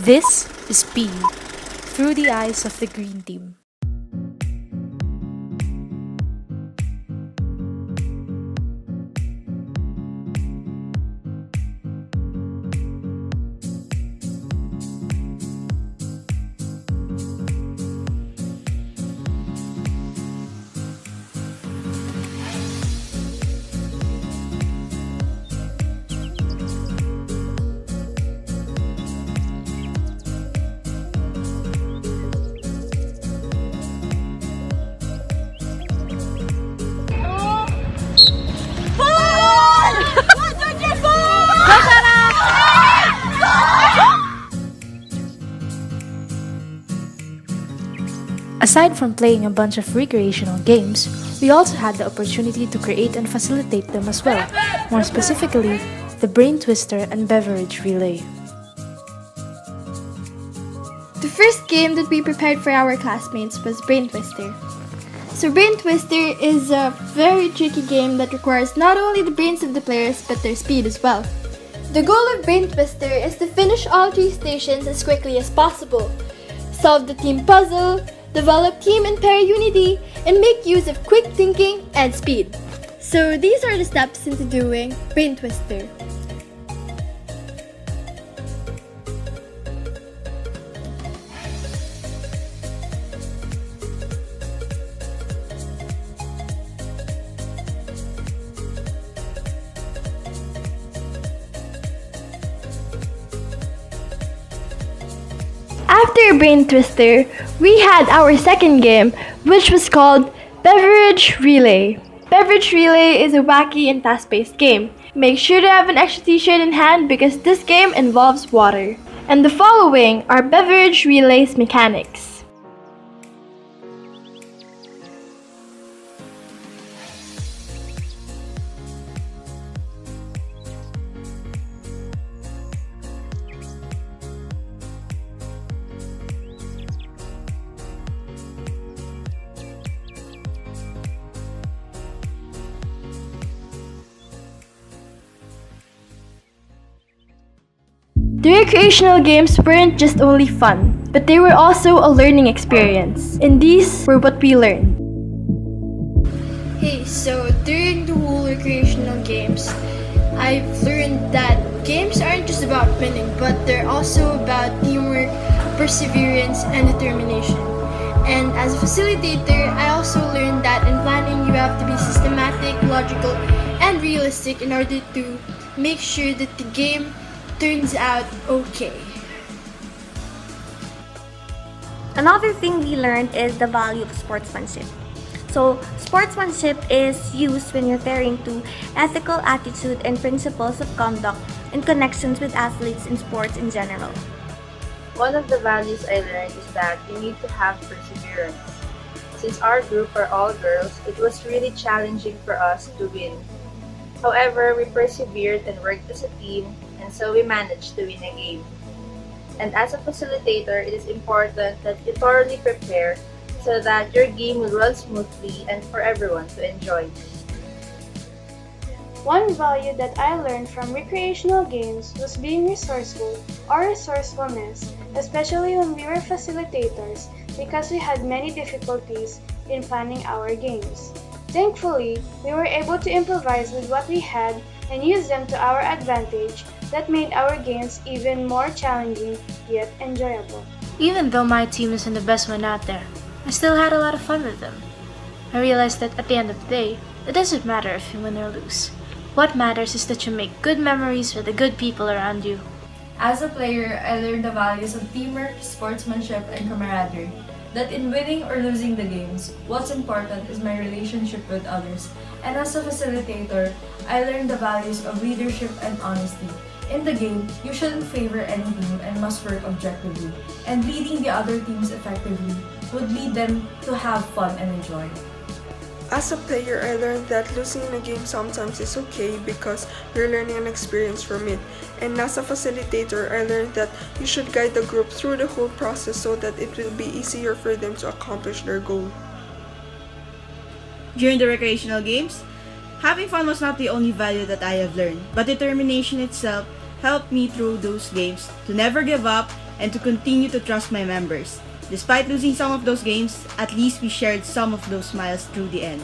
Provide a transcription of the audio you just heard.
This is P, through the eyes of the green team. Aside from playing a bunch of recreational games, we also had the opportunity to create and facilitate them as well, more specifically, the Brain Twister and Beverage Relay. The first game that we prepared for our classmates was Brain Twister. So Brain Twister is a very tricky game that requires not only the brains of the players but their speed as well. The goal of Brain Twister is to finish all 3 stations as quickly as possible, solve the team puzzle, develop team and pair unity, and make use of quick thinking and speed. So these are the steps into doing Brain Twister. After Brain Twister, we had our second game, which was called Beverage Relay. Beverage Relay is a wacky and fast-paced game. Make sure to have an extra t-shirt in hand because this game involves water. And the following are Beverage Relay's mechanics. The recreational games weren't just only fun, but they were also a learning experience. And these were what we learned. Hey, so during the whole recreational games, I've learned that games aren't just about winning, but they're also about teamwork, perseverance, and determination. And as a facilitator, I also learned that in planning, you have to be systematic, logical, and realistic in order to make sure that the game turns out okay. Another thing we learned is the value of sportsmanship. So, sportsmanship is used when referring to ethical attitude and principles of conduct and connections with athletes in sports in general. One of the values I learned is that you need to have perseverance. Since our group are all girls, it was really challenging for us to win. However, we persevered and worked as a team, and so we managed to win a game. And as a facilitator, it is important that you thoroughly prepare so that your game will run smoothly and for everyone to enjoy. One value that I learned from recreational games was being resourceful or resourcefulness, especially when we were facilitators because we had many difficulties in planning our games. Thankfully, we were able to improvise with what we had and use them to our advantage. That made our games even more challenging yet enjoyable. Even though my team isn't the best one out there, I still had a lot of fun with them. I realized that at the end of the day, it doesn't matter if you win or lose. What matters is that you make good memories with the good people around you. As a player, I learned the values of teamwork, sportsmanship, and camaraderie. That in winning or losing the games, what's important is my relationship with others. And as a facilitator, I learned the values of leadership and honesty. In the game, you shouldn't favor any team and must work objectively. And leading the other teams effectively would lead them to have fun and enjoy. As a player, I learned that losing in a game sometimes is okay because you're learning an experience from it. And as a facilitator, I learned that you should guide the group through the whole process so that it will be easier for them to accomplish their goal. During the recreational games, having fun was not the only value that I have learned, but determination itself helped me through those games to never give up and to continue to trust my members. Despite losing some of those games, at least we shared some of those smiles through the end.